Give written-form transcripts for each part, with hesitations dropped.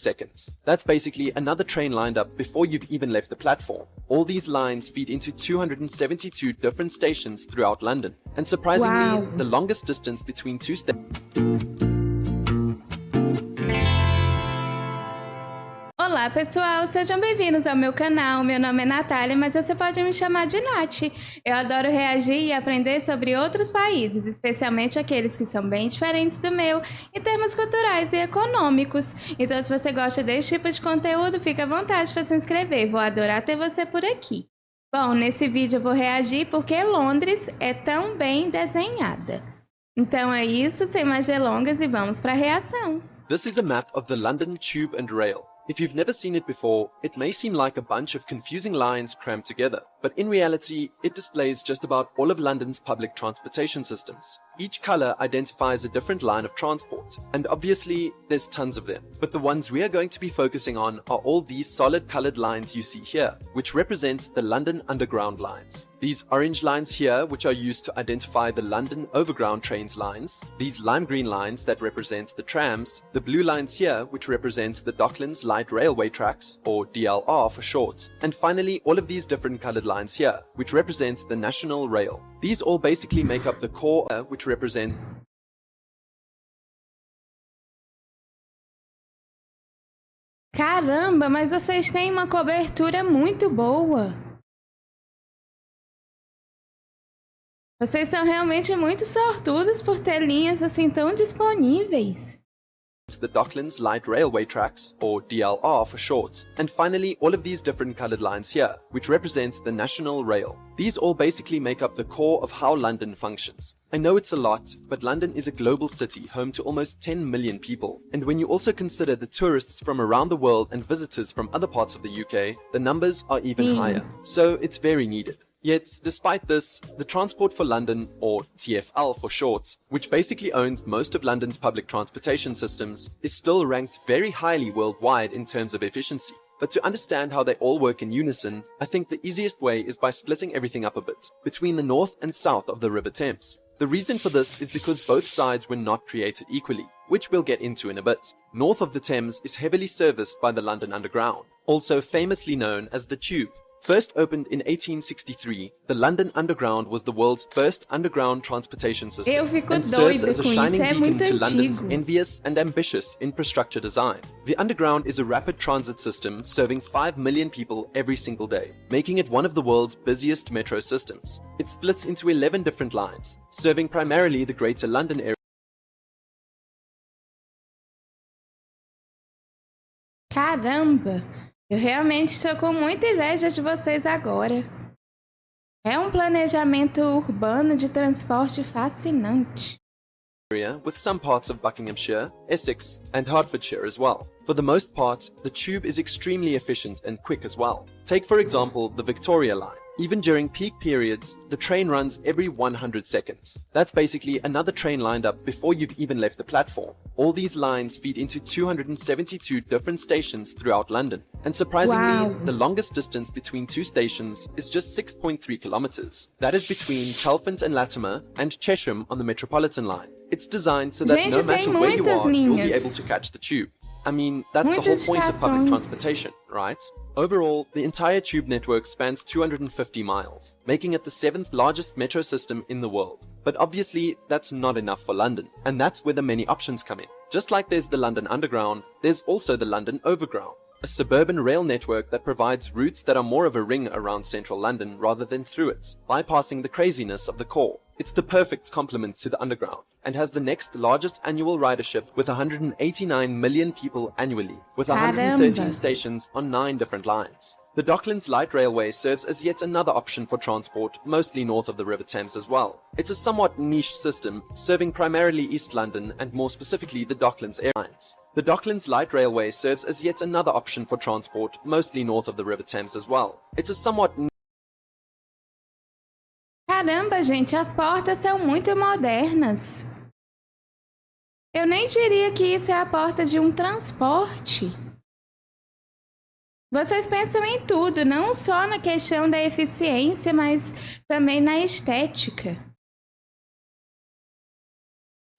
seconds. That's basically another train lined up before you've even left the platform. All these lines feed into 272 different stations throughout London. And surprisingly, the longest distance between two stations. Olá pessoal, sejam bem-vindos ao meu canal. Meu nome é Natália, mas você pode me chamar de Nath. Eu adoro reagir e aprender sobre outros países, especialmente aqueles que são bem diferentes do meu, em termos culturais e econômicos. Então se você gosta desse tipo de conteúdo, fica à vontade para se inscrever. Vou adorar ter você por aqui. Bom, nesse vídeo eu vou reagir porque Londres é tão bem desenhada. Então é isso, sem mais delongas, e vamos para a reação. This is a map of the London Tube and Rail. If you've never seen it before, it may seem like a bunch of confusing lines crammed together, but in reality, it displays just about all of London's public transportation systems. Each color identifies a different line of transport, and obviously, there's tons of them. But the ones we are going to be focusing on are all these solid colored lines you see here, which represent the London Underground lines. These orange lines here, which are used to identify the London Overground trains lines, these lime green lines that represent the trams, the blue lines here, which represent the Docklands Light Railway Tracks, or DLR for short, and finally all of these different colored lines here, which represent the National Rail. These all basically make up the core, which represent Caramba, mas vocês têm uma cobertura muito boa. Vocês são realmente muito sortudos por ter linhas assim tão disponíveis. the Docklands Light Railway Tracks, or DLR for short, and finally all of these different colored lines here, which represent the National Rail. These all basically make up the core of how London functions. I know it's a lot, but London is a global city home to almost 10 million people, and when you also consider the tourists from around the world and visitors from other parts of the UK, the numbers are even higher, so it's very needed. Yet, despite this, the Transport for London, or TfL for short, which basically owns most of London's public transportation systems, is still ranked very highly worldwide in terms of efficiency. But to understand how they all work in unison, I think the easiest way is by splitting everything up a bit, between the north and south of the River Thames. The reason for this is because both sides were not created equally, which we'll get into in a bit. North of the Thames is heavily serviced by the London Underground, also famously known as the Tube. First opened in 1863, the London Underground was the world's first underground transportation system and serves as a shining beacon to London's envious and ambitious infrastructure design. The Underground is a rapid transit system serving 5 million people every single day, making it one of the world's busiest metro systems. It splits into 11 different lines, serving primarily the Greater London area. Caramba! Eu realmente estou com muita inveja de vocês agora. É um planejamento urbano de transporte fascinante. With some parts of Buckinghamshire, Essex, and Hertfordshire as well. For the most part, the tube is extremely efficient and quick as well. Take for example the Victoria line. Even during peak periods, the train runs every 100 seconds. That's basically another train lined up before you've even left the platform. All these lines feed into 272 different stations throughout London. And surprisingly, the longest distance between two stations is just 6.3 kilometers. That is between Chalfont and Latimer and Chesham on the Metropolitan line. It's designed so that no matter where you are, you'll be able to catch the tube. I mean, that's the whole point of public transportation, right? Overall, the entire tube network spans 250 miles, making it the 7th largest metro system in the world. But obviously, that's not enough for London, and that's where the many options come in. Just like there's the London Underground, there's also the London Overground, a suburban rail network that provides routes that are more of a ring around central London rather than through it, bypassing the craziness of the core. It's the perfect complement to the Underground, and has the next largest annual ridership with 189 million people annually, with 113 stations on 9 different lines. The Docklands Light Railway serves as yet another option for transport, mostly north of the River Thames as well. It's a somewhat niche system, serving primarily East London and more specifically the Docklands Airlines. The Docklands Light Railway serves as yet another option for transport, mostly north of the River Thames as well. It's a somewhat Caramba, gente, as portas são muito modernas. Eu nem diria que isso é a porta de um transporte. Vocês pensam em tudo, não só na questão da eficiência, mas também na estética.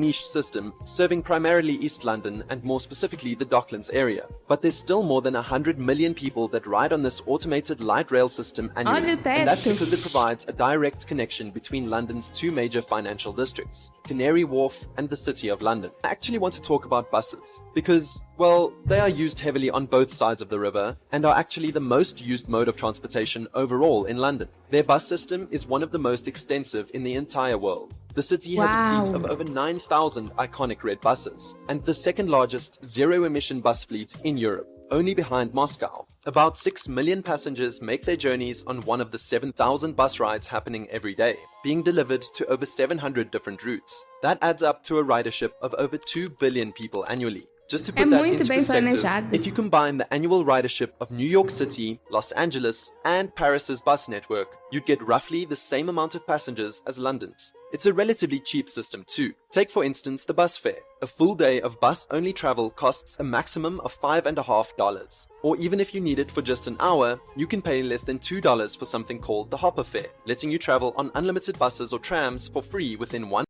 niche system serving primarily East London and more specifically the Docklands area. But there's still more than 100 million people that ride on this automated light rail system annually. And that's because it provides a direct connection between London's two major financial districts, Canary Wharf and the City of London. I actually want to talk about buses because, well, they are used heavily on both sides of the river and are actually the most used mode of transportation overall in London. Their bus system is one of the most extensive in the entire world. The city has a fleet of over 9,000 iconic red buses and the second largest zero-emission bus fleet in Europe, only behind Moscow. About 6 million passengers make their journeys on one of the 7,000 bus rides happening every day, being delivered to over 700 different routes. That adds up to a ridership of over 2 billion people annually. Just to put that into perspective, if you combine the annual ridership of New York City, Los Angeles, and Paris's bus network, you'd get roughly the same amount of passengers as London's. It's a relatively cheap system too. Take for instance the bus fare. A full day of bus-only travel costs a maximum of $5.50. Or even if you need it for just an hour, you can pay less than $2 for something called the hopper fare, letting you travel on unlimited buses or trams for free within one.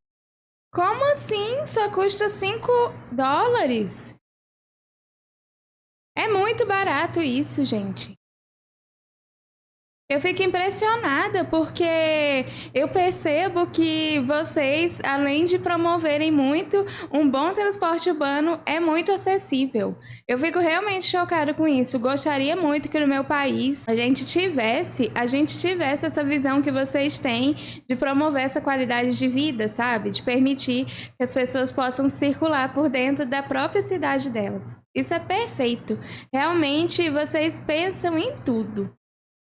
Como assim? Só custa $5? É muito barato isso, gente. Eu fico impressionada porque eu percebo que vocês, além de promoverem muito, um bom transporte urbano é muito acessível. Eu fico realmente chocada com isso. Gostaria muito que no meu país a gente tivesse essa visão que vocês têm de promover essa qualidade de vida, sabe? De permitir que as pessoas possam circular por dentro da própria cidade delas. Isso é perfeito. Realmente vocês pensam em tudo.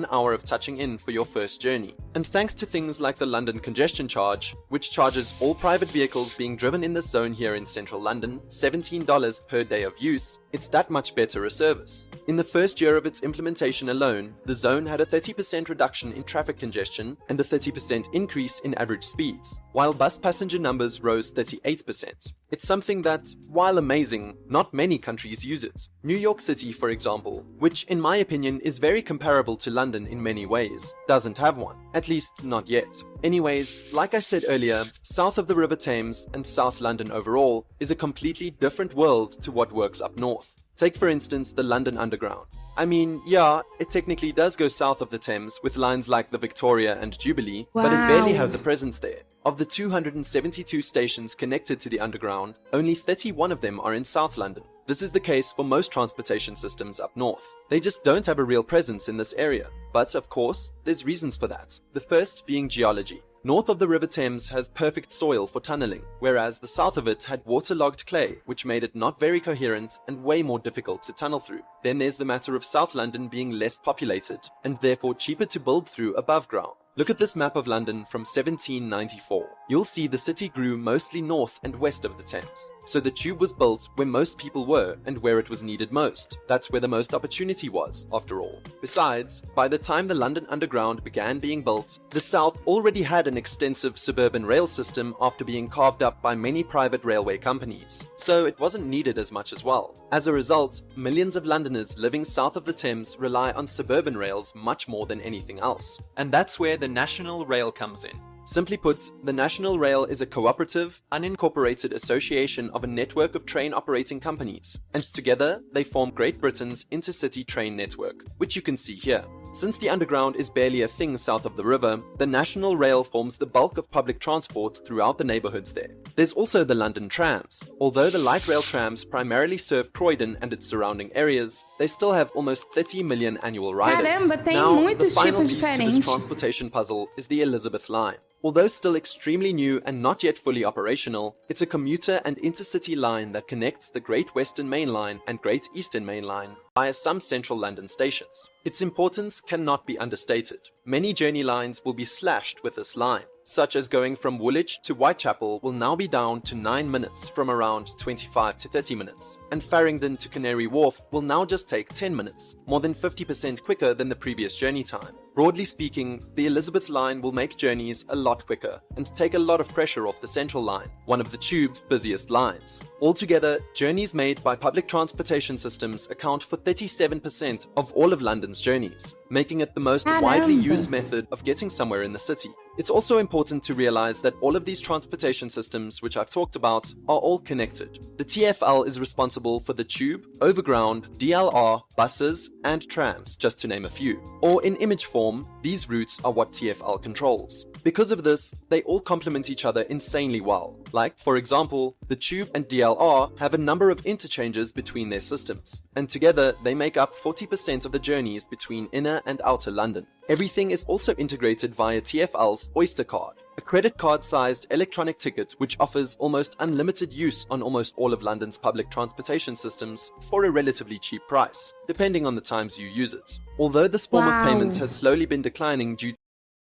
Hour of touching in for your first journey. And thanks to things like the London congestion charge, which charges all private vehicles being driven in this zone here in central London $17 per day of use, it's that much better a service. In the first year of its implementation alone, the zone had a 30% reduction in traffic congestion and a 30% increase in average speeds, while bus passenger numbers rose 38%. It's something that, while amazing, not many countries use it. New York City, for example, which in my opinion is very comparable to London in many ways, doesn't have one. At least not yet. Anyways, like I said earlier, south of the River Thames and South London overall is a completely different world to what works up north. Take for instance the London Underground. I mean, yeah, it technically does go south of the Thames with lines like the Victoria and Jubilee, but it barely has a presence there. Of the 272 stations connected to the Underground, only 31 of them are in South London. This is the case for most transportation systems up north. They just don't have a real presence in this area. But of course, there's reasons for that. The first being geology. North of the River Thames has perfect soil for tunneling, whereas the south of it had waterlogged clay, which made it not very coherent and way more difficult to tunnel through. Then there's the matter of South London being less populated, and therefore cheaper to build through above ground. Look at this map of London from 1794. You'll see the city grew mostly north and west of the Thames. So the tube was built where most people were and where it was needed most. That's where the most opportunity was, after all. Besides, by the time the London Underground began being built, the south already had an extensive suburban rail system after being carved up by many private railway companies. So it wasn't needed as much as well. As a result, millions of Londoners living south of the Thames rely on suburban rails much more than anything else. And that's where the National Rail comes in. Simply put, the National Rail is a cooperative, unincorporated association of a network of train operating companies, and together they form Great Britain's intercity train network, which you can see here. Since the Underground is barely a thing south of the river, the National Rail forms the bulk of public transport throughout the neighbourhoods there. There's also the London trams. Although the light rail trams primarily serve Croydon and its surrounding areas, they still have almost 30 million annual riders. Caramba, tem now, muitos the final tipos piece to diferentes. this transportation puzzle is the Elizabeth line. Although still extremely new and not yet fully operational, it's a commuter and intercity line that connects the Great Western Main Line and Great Eastern Main Line via some central London stations. Its importance cannot be understated. Many journey lines will be slashed with this line, such as going from Woolwich to Whitechapel will now be down to 9 minutes from around 25 to 30 minutes, and Farringdon to Canary Wharf will now just take 10 minutes, more than 50% quicker than the previous journey time. Broadly speaking, the Elizabeth line will make journeys a lot quicker and take a lot of pressure off the Central line, one of the tube's busiest lines. Altogether, journeys made by public transportation systems account for 37% of all of London's journeys, making it the most Caramba. widely used method of getting somewhere in the city. It's also important to realize that all of these transportation systems, which I've talked about, are all connected. The TfL is responsible for the tube, overground, DLR, buses, and trams, just to name a few. Or in image form, these routes are what TfL controls. Because of this, they all complement each other insanely well. Like, for example, the tube and DLR have a number of interchanges between their systems, and together they make up 40% of the journeys between inner and outer London. Everything is also integrated via TfL's Oyster card, a credit card-sized electronic ticket which offers almost unlimited use on almost all of London's public transportation systems for a relatively cheap price, depending on the times you use it. Although this form of payment has slowly been declining due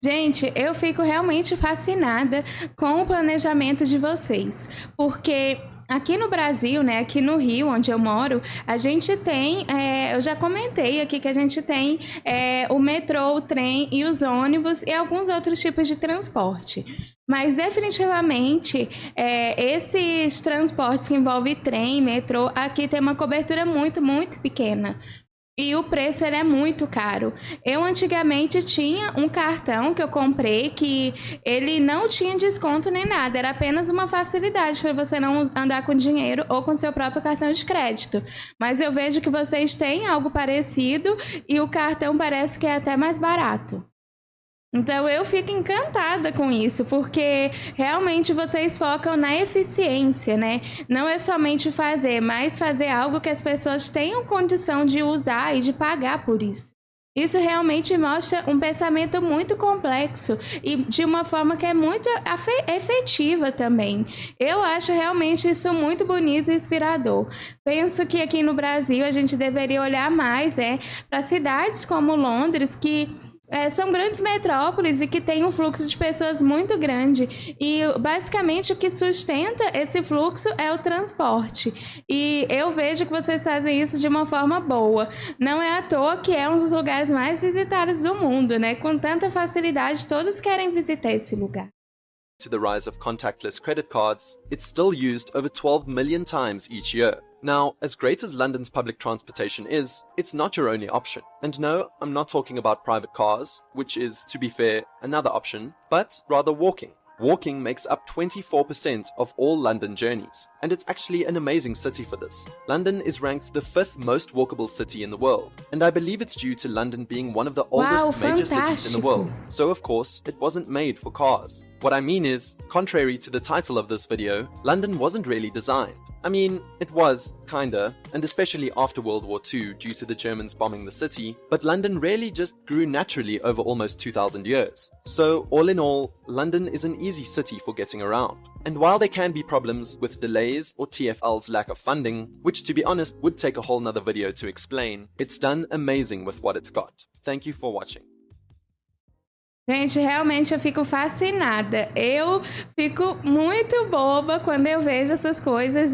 Gente, eu fico realmente fascinada com o planejamento de vocês, porque aqui no Brasil, né, aqui no Rio, onde eu moro, a gente tem, eu já comentei aqui que a gente tem o metrô, o trem e os ônibus e alguns outros tipos de transporte. Mas definitivamente, esses transportes que envolvem trem, metrô, aqui tem uma cobertura muito, muito pequena. E o preço ele é muito caro. Eu antigamente tinha um cartão que eu comprei que ele não tinha desconto nem nada. Era apenas uma facilidade para você não andar com dinheiro ou com seu próprio cartão de crédito. Mas eu vejo que vocês têm algo parecido e o cartão parece que é até mais barato. Então eu fico encantada com isso, porque realmente vocês focam na eficiência, né? Não é somente fazer, mas fazer algo que as pessoas tenham condição de usar e de pagar por isso. Isso realmente mostra um pensamento muito complexo e de uma forma que é muito efetiva também. Eu acho realmente isso muito bonito e inspirador. Penso que aqui no Brasil a gente deveria olhar mais para cidades como Londres, que são grandes metrópoles e que têm um fluxo de pessoas muito grande. E basicamente o que sustenta esse fluxo é o transporte. E eu vejo que vocês fazem isso de uma forma boa. Não é à toa que é um dos lugares mais visitados do mundo, né? Com tanta facilidade, todos querem visitar esse lugar. to the rise of contactless credit cards, it's still used over 12 million times each year. Now, as great as London's public transportation is, it's not your only option. And no, I'm not talking about private cars, which is, to be fair, another option, but rather walking. Walking makes up 24% of all London journeys, and it's actually an amazing city for this. London is ranked the 5th most walkable city in the world, and I believe it's due to London being one of the oldest major cities in the world, so of course it wasn't made for cars. What I mean is, contrary to the title of this video, London wasn't really designed. I mean, it was, kinda, and especially after World War II due to the Germans bombing the city, but London really just grew naturally over almost 2,000 years. So, all in all, London is an easy city for getting around. And while there can be problems with delays or TfL's lack of funding, which to be honest would take a whole nother video to explain, it's done amazing with what it's got. Thank you for watching. Gente, realmente eu fico fascinada. Eu fico muito boba quando eu vejo essas coisas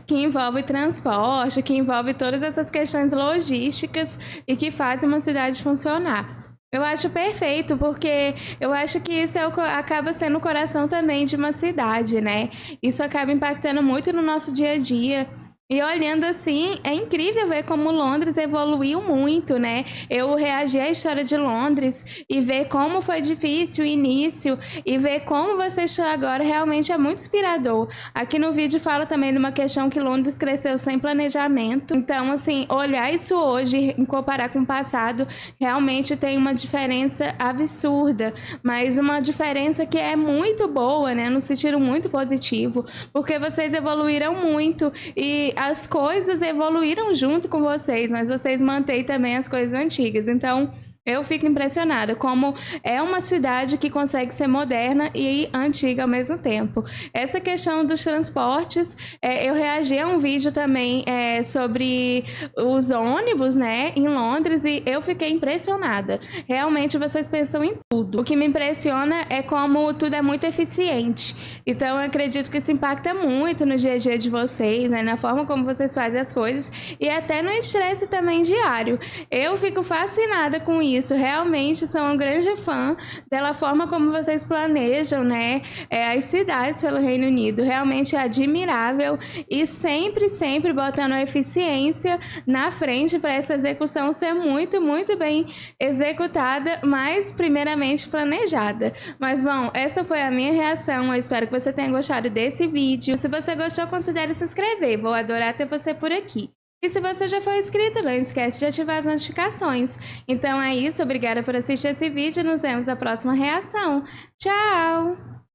que envolvem transporte, que envolvem todas essas questões logísticas e que fazem uma cidade funcionar. Eu acho perfeito, porque eu acho que isso acaba sendo o coração também de uma cidade, né? Isso acaba impactando muito no nosso dia a dia. E olhando assim, é incrível ver como Londres evoluiu muito, né? Eu reagi à história de Londres e ver como foi difícil o início e ver como você está agora realmente é muito inspirador. Aqui no vídeo fala também de uma questão que Londres cresceu sem planejamento. Então, assim, olhar isso hoje e comparar com o passado realmente tem uma diferença absurda, mas uma diferença que é muito boa, né? No sentido muito positivo, porque vocês evoluíram muito e as coisas evoluíram junto com vocês, mas vocês mantêm também as coisas antigas. Então, eu fico impressionada como é uma cidade que consegue ser moderna e antiga ao mesmo tempo. Essa questão dos transportes, eu reagi a um vídeo também sobre os ônibus, né, em Londres, e eu fiquei impressionada. Realmente vocês pensam em tudo. O que me impressiona é como tudo é muito eficiente. Então eu acredito que isso impacta muito no dia a dia de vocês, né, na forma como vocês fazem as coisas e até no estresse também diário. Eu fico fascinada com isso. isso. Realmente sou um grande fã da forma como vocês planejam, né, as cidades pelo Reino Unido. Realmente é admirável e sempre, sempre botando a eficiência na frente para essa execução ser muito, muito bem executada, mas primeiramente planejada. Mas bom, essa foi a minha reação. Eu espero que você tenha gostado desse vídeo. Se você gostou, considere se inscrever. Vou adorar ter você por aqui. E se você já for inscrito, não esquece de ativar as notificações. Então é isso, obrigada por assistir esse vídeo e nos vemos na próxima reação. Tchau!